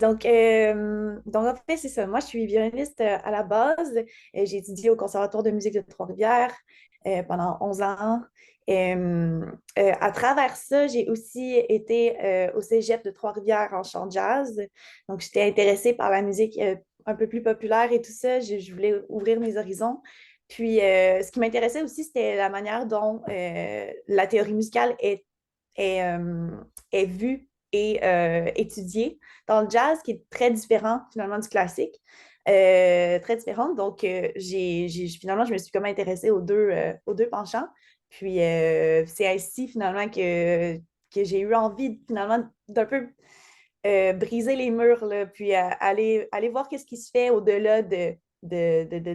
Donc, en fait, c'est ça. Moi, je suis violoniste à la base. J'ai étudié au Conservatoire de musique de Trois-Rivières pendant 11 ans. À travers ça, j'ai aussi été au Cégep de Trois-Rivières en chant jazz. Donc, j'étais intéressée par la musique un peu plus populaire et tout ça. Je voulais ouvrir mes horizons. Puis, ce qui m'intéressait aussi, c'était la manière dont la théorie musicale est, est vue et étudiée dans le jazz, qui est très différent finalement du classique. Très différente. Donc, finalement, je me suis comme intéressée aux deux penchants. Puis, c'est ainsi finalement que j'ai eu envie finalement d'un peu briser les murs, là, puis aller voir qu'est-ce qui se fait au-delà de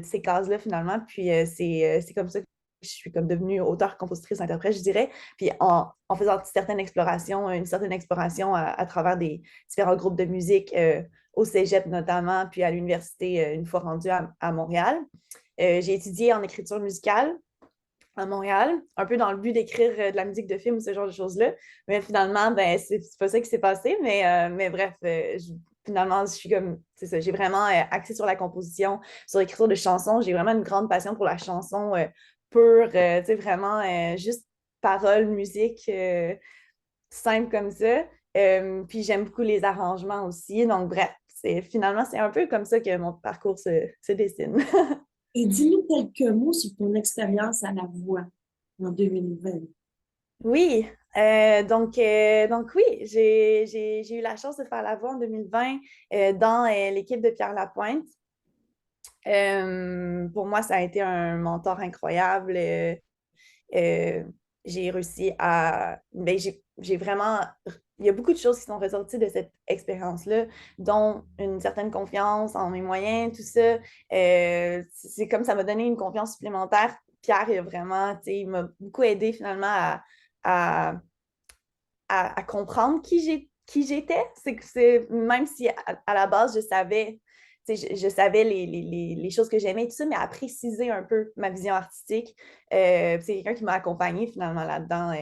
ces cases-là finalement. Puis, c'est comme ça que je suis comme devenue auteure, compositrice, interprète, je dirais. Puis en faisant une certaine exploration à travers des différents groupes de musique au Cégep notamment, puis à l'université une fois rendue à Montréal. J'ai étudié en écriture musicale à Montréal, un peu dans le but d'écrire de la musique de film ou ce genre de choses-là. Mais finalement, ben, c'est pas ça qui s'est passé. Mais bref, finalement, je suis comme, c'est ça, j'ai vraiment axé sur la composition, sur l'écriture de chansons. J'ai vraiment une grande passion pour la chanson pure, tu sais, vraiment juste paroles, musique, simple comme ça. Puis j'aime beaucoup les arrangements aussi. Donc, bref, finalement, c'est un peu comme ça que mon parcours se dessine. Et dis-nous quelques mots sur ton expérience à la voix en 2020. Oui, donc oui, j'ai eu la chance de faire la voix en 2020 dans l'équipe de Pierre Lapointe. Pour moi, ça a été un mentor incroyable. Euh, j'ai réussi à... Ben, j'ai vraiment... Il y a beaucoup de choses qui sont ressorties de cette expérience-là, dont une certaine confiance en mes moyens, tout ça. C'est comme ça m'a donné une confiance supplémentaire. Pierre, il a vraiment, tu sais, il m'a beaucoup aidé finalement à à comprendre qui j'étais. Même si à la base, je savais, je savais les choses que j'aimais et tout ça, mais à préciser un peu ma vision artistique. C'est quelqu'un qui m'a accompagnée finalement là-dedans.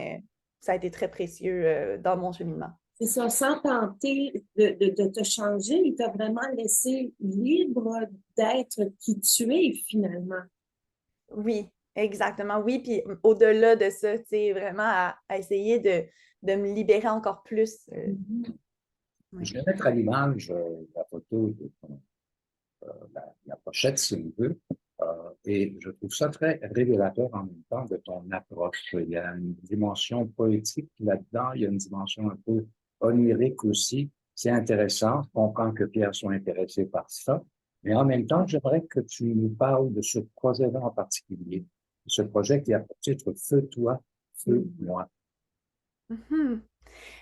Ça a été très précieux dans mon cheminement. C'est ça, sans tenter de te changer, il t'a vraiment laissé libre d'être qui tu es finalement. Oui, exactement. Oui, puis au-delà de ça, tu sais, vraiment à essayer de me libérer encore plus. Mhm. Ouais. Je vais mettre à l'image la photo de la pochette, si on veut. Et je trouve ça très révélateur en même temps de ton approche. Il y a une dimension poétique là-dedans, il y a une dimension un peu onirique aussi. C'est intéressant. Je comprends que Pierre soit intéressé par ça. Mais en même temps, j'aimerais que tu nous parles de ce projet-là en particulier. Ce projet qui a pour titre Feu toi, feu moi. Mhm.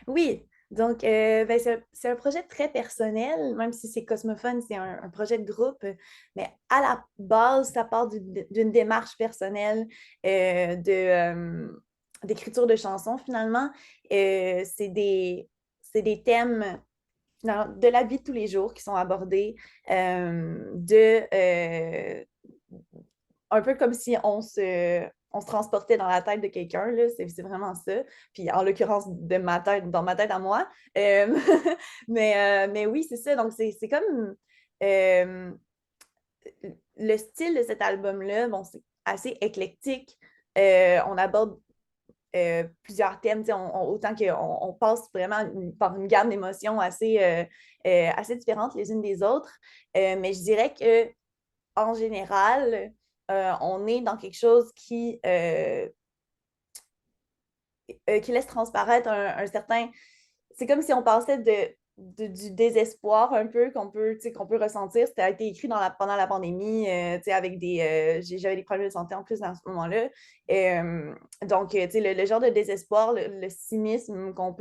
Oui, donc ben, c'est un projet très personnel, même si c'est Cosmophone, c'est un projet de groupe, mais à la base, ça part d'une démarche personnelle d'écriture de chansons finalement. C'est des thèmes de la vie de tous les jours qui sont abordés, un peu comme si on se transportait dans la tête de quelqu'un, là, c'est vraiment ça. Puis en l'occurrence, dans ma tête à moi. Euh, mais oui, c'est ça. Donc c'est comme euh, le style de cet album-là, bon, c'est assez éclectique. On aborde plusieurs thèmes, autant qu'on passe vraiment par une gamme d'émotions assez différentes les unes des autres. Mais je dirais que en général, on est dans quelque chose qui laisse transparaître un certain... C'est comme si on passait du désespoir un peu qu'on peut ressentir. C'était a été écrit pendant la pandémie, avec j'avais des problèmes de santé en plus à ce moment-là. Donc, le genre de désespoir, le cynisme dont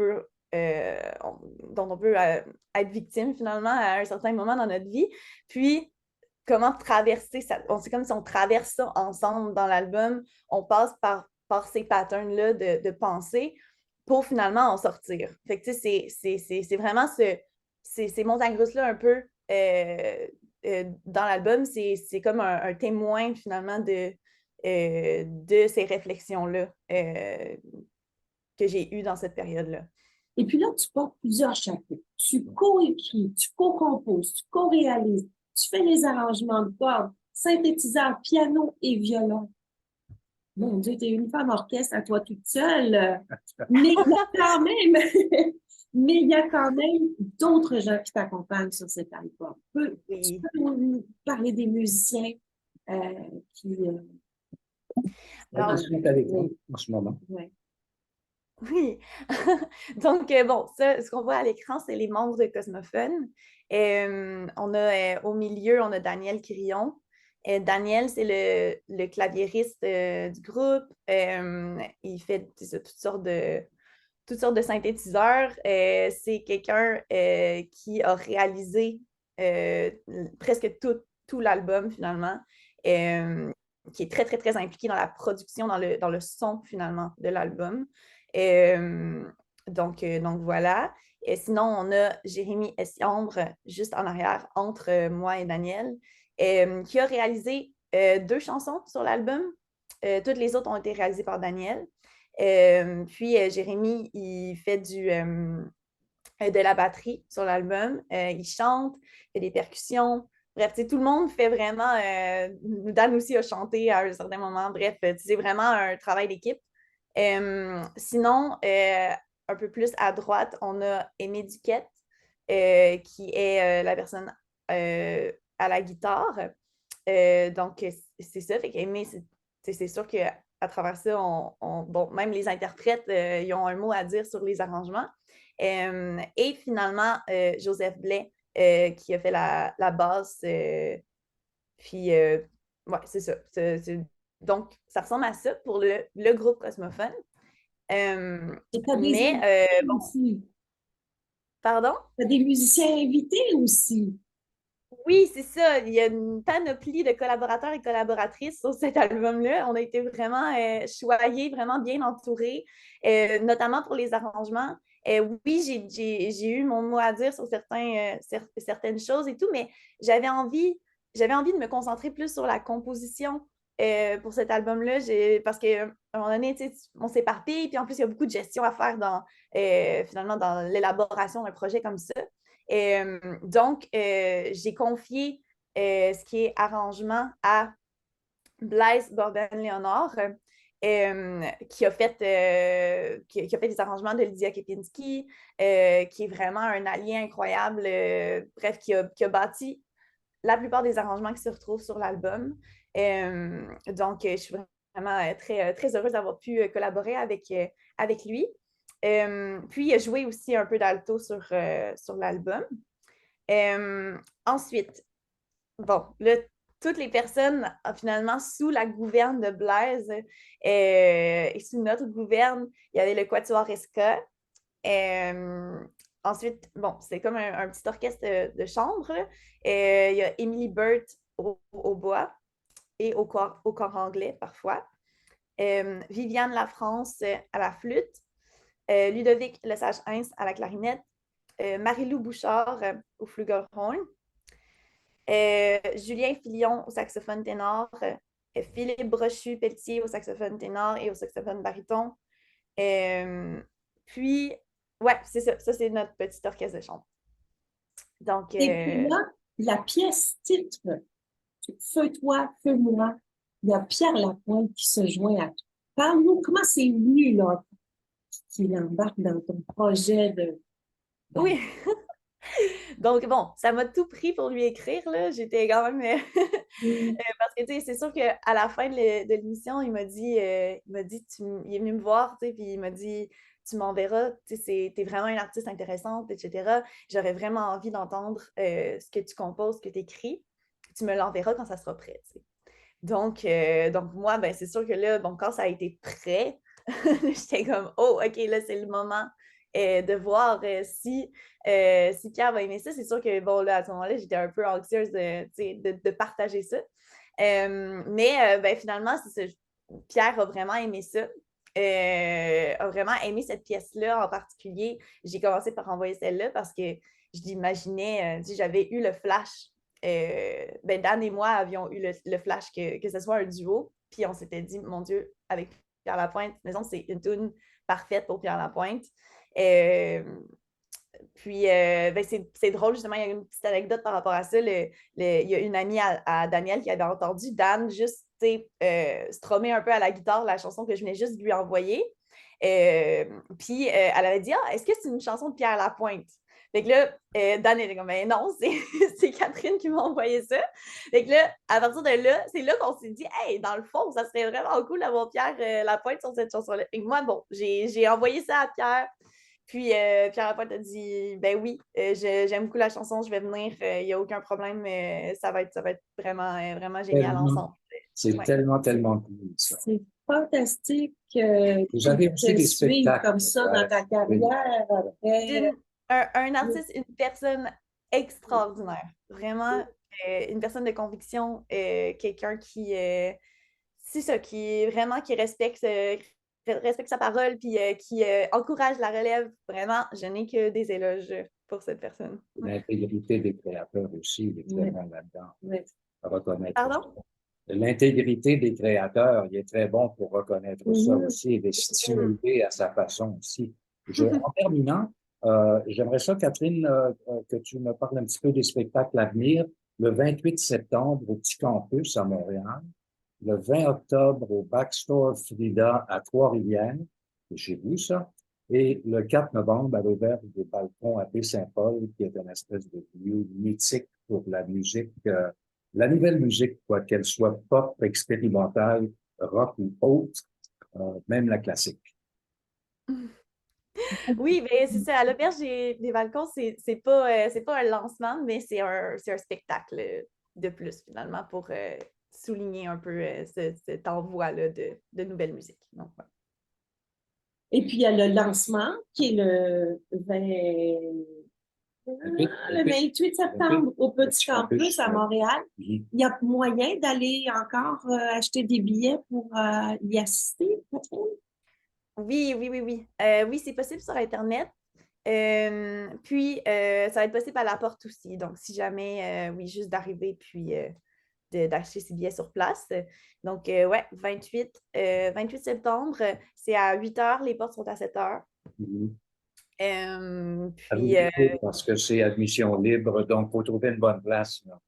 on peut être victime finalement à un certain moment dans notre vie. Puis, comment traverser ça. C'est comme si on traverse ça ensemble dans l'album. On passe par ces patterns-là de pensée pour finalement en sortir. Fait que, tu sais, c'est vraiment ces montagnes russes-là un peu dans l'album. C'est comme un témoin finalement de ces réflexions-là que j'ai eues dans cette période-là. Et puis là, tu portes plusieurs chapeaux. Tu co-écris, tu co-composes, tu co-réalises, tu fais les arrangements de cordes, synthétiseur, piano et violon. Mon Dieu, t'es une femme orchestre à toi toute seule. Mais il y a quand même, mais il y a quand même d'autres gens qui t'accompagnent sur cet album. Tu Oui. peux nous parler des musiciens euh, qui... Qui Alors, sont avec oui, nous en ce moment. oui. oui. Donc, bon, ça, ce qu'on voit à l'écran, c'est les membres de Cosmophone. On a au milieu, on a Daniel Quirion. Daniel, c'est le claviériste du groupe. Il fait toutes sortes de synthétiseurs. C'est quelqu'un qui a réalisé euh, presque tout l'album, finalement. Euh, qui est très, très, très impliqué dans la production, dans le son, finalement, de l'album. Euh, donc voilà. Et sinon, on a Jérémy Essiambre, juste en arrière, entre moi et Daniel, qui a réalisé 2 chansons sur l'album. Toutes les autres ont été réalisées par Daniel. Puis Jérémy, il fait de la batterie sur l'album. Il chante, il fait des percussions. Bref, tout le monde fait vraiment. Dan aussi a chanté à un certain moment. Bref, c'est vraiment un travail d'équipe. Sinon, un peu plus à droite, on a Aimé Duquette, qui est la personne à la guitare. Donc, c'est ça. Fait qu'Aimé, c'est sûr qu'à travers ça, bon, même les interprètes, ils ont un mot à dire sur les arrangements. Et finalement, Joseph Blais, qui a fait la basse. Puis, ouais, c'est ça. Donc, ça ressemble à ça pour le groupe Cosmophone. Et tu as des Mais, invités bon, aussi. pardon? Tu as des musiciens invités aussi. Oui, c'est ça. Il y a une panoplie de collaborateurs et collaboratrices sur cet album-là. On a été vraiment choyés, vraiment bien entourés, notamment pour les arrangements. Oui, j'ai eu mon mot à dire sur certaines choses et tout, mais j'avais envie, j'avais envie de me concentrer plus sur la composition pour cet album-là, parce qu'à un moment donné, tu sais, on s'éparpille, puis en plus, il y a beaucoup de gestion à faire finalement dans l'élaboration d'un projet comme ça. Donc, j'ai confié ce qui est arrangement à Blaise Borden-Léonard, qui a fait des arrangements de Lydia Kepinski, qui est vraiment un allié incroyable, bref, qui a bâti la plupart des arrangements qui se retrouvent sur l'album. Donc, je suis vraiment très, très heureuse d'avoir pu collaborer avec lui. Puis, il a joué aussi un peu d'alto sur l'album. Ensuite, bon, là, toutes les personnes, finalement, sous la gouverne de Blaise et sous notre gouverne, il y avait le Quatuor Esca. Ensuite, bon, c'est comme un petit orchestre de chambre. Il y a Emily Burt au bois et au corps anglais parfois. Viviane Lafrance à la flûte. Ludovic Lesage-Hens à la clarinette. Marie-Lou Bouchard au flugelhorn. Julien Filion au saxophone ténor. Philippe Brochu-Pelletier au saxophone ténor et au saxophone baryton. Puis, ouais, c'est ça. Ça, c'est notre petit orchestre de chambre. Donc, Et puis là, la pièce titre, Feu-toi, feu-moi, il y a Pierre Lapointe qui se joint à toi. Parle-nous, comment c'est venu, là, qu'il embarque dans ton projet de... oui. Donc, bon, ça m'a tout pris pour lui écrire, là. J'étais quand même... parce que, tu sais, c'est sûr qu'à la fin de l'émission, il est venu me voir, tu sais, puis il m'a dit, tu m'enverras, tu sais, t'es vraiment une artiste intéressante, etc. J'aurais vraiment envie d'entendre ce que tu composes, ce que tu écris. Tu me l'enverras quand ça sera prêt, tu sais. Donc moi, ben, c'est sûr que là, bon, quand ça a été prêt, j'étais comme, oh, OK, là, c'est le moment de voir si Pierre va aimer ça. C'est sûr que, bon, là, à ce moment-là, j'étais un peu anxieuse de partager ça. Mais ben, finalement, c'est ça. Pierre a vraiment aimé ça. A vraiment aimé cette pièce-là en particulier. J'ai commencé par envoyer celle-là parce que je l'imaginais, j'avais eu le flash. Ben Dan et moi avions eu le flash que ce soit un duo. Puis on s'était dit, mon Dieu, avec Pierre Lapointe, maison, c'est une tune parfaite pour Pierre Lapointe. Euh, Puis, ben, c'est drôle, justement, il y a une petite anecdote par rapport à ça. Il y a une amie à Daniel qui avait entendu Dan juste strummer un peu à la guitare la chanson que je venais juste de lui envoyer. Euh, Puis, elle avait dit, ah, est-ce que c'est une chanson de Pierre Lapointe? Fait que là, Dan était comme, ben non, c'est Catherine qui m'a envoyé ça. Fait que là, à partir de là, c'est là qu'on s'est dit, hey, dans le fond, ça serait vraiment cool d'avoir Pierre Lapointe sur cette chanson-là. Et moi, bon, j'ai envoyé ça à Pierre. Puis Pierre Lapointe a dit ben oui, j'aime beaucoup la chanson, je vais venir, il n'y a aucun problème, ça va être vraiment, vraiment génial Tellement, ensemble. c'est Ouais. tellement cool, ça. C'est fantastique Vous avez aussi de des suivre spectacles. comme ça dans Ouais, ta oui. carrière. Après, Un artiste, une personne extraordinaire. Vraiment, une personne de conviction, quelqu'un qui, c'est ça, qui vraiment qui respecte sa parole, puis qui encourage la relève. Vraiment, je n'ai que des éloges pour cette personne. Ouais. L'intégrité des créateurs aussi, il est très oui, bon là-dedans, oui, à reconnaître ça. Pardon? L'intégrité des créateurs, il est très bon pour reconnaître ça mhm, aussi et les stimuler à sa façon aussi. En terminant, j'aimerais ça, Catherine, que tu me parles un petit peu des spectacles à venir. Le 28 septembre au Petit Campus à Montréal, le 20 octobre au Backstore Frida à Trois-Rivières, c'est chez vous ça, et le 4 novembre à l'Auberge des Balcons à Baie-Saint-Paul, qui est une espèce de lieu mythique pour la musique, la nouvelle musique, quoi qu'elle soit pop, expérimentale, rock ou autre, même la classique. Oui, mais c'est ça. À l'Auberge des Balcons, c'est pas un lancement, mais c'est un spectacle de plus, finalement, pour souligner un peu cet envoi-là de nouvelle musique. Donc, ouais. Et puis, il y a le lancement qui est le 28 septembre au Petit Campus à Montréal. Oui. Il y a moyen d'aller encore acheter des billets pour y assister, Catherine? Oui. Oui, c'est possible sur Internet. Puis, ça va être possible à la porte aussi. Donc, si jamais, oui, juste d'arriver puis d'acheter ses billets sur place. Donc, ouais, 28 septembre, c'est à 8 heures, les portes sont à 7 heures. Mhm. Puis, Parce que c'est admission libre, donc il faut trouver une bonne place, là.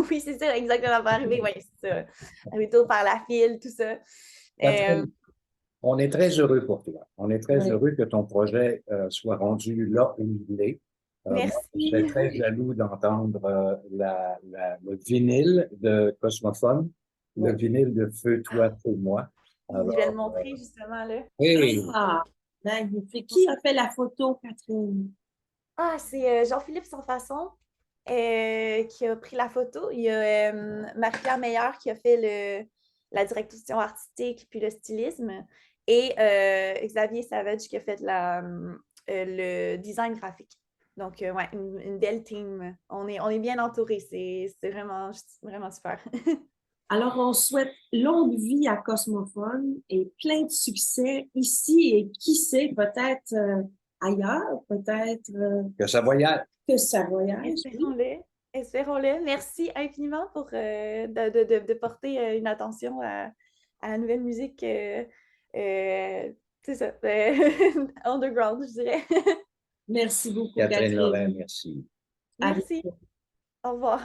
oui, c'est ça, exactement, pour arriver, oui, c'est ça. Arriver tôt, faire la file, tout ça. Euh, Catherine, on est très heureux pour toi. On est très Oui. heureux que ton projet soit rendu là où il est. Moi, je serais Merci. très jaloux d'entendre le vinyle de Cosmophone, le Oui. vinyle de Feu, toi, Feu, moi. Je vais le Alors, montrer justement là. hey, Ah, magnifique. Qui a fait la photo, Catherine? Ah, c'est Jean-Philippe Sans Façon qui a pris la photo. Il y a Marie-Pierre Meilleur qui a fait la direction artistique puis le stylisme. Et Xavier Savage qui a fait le design graphique. Donc, ouais, une belle team. On est bien entourés. C'est vraiment, vraiment super. Alors, on souhaite longue vie à Cosmophone et plein de succès ici et qui sait, peut-être ailleurs, peut-être que ça voyage. que ça voyage. Oui. Espérons-le. Espérons-le. Merci infiniment pour de porter une attention à la nouvelle musique. C'est ça. Underground, je dirais. Merci beaucoup, Catherine Lorrain, Catherine. merci. À Merci. bientôt. Au revoir.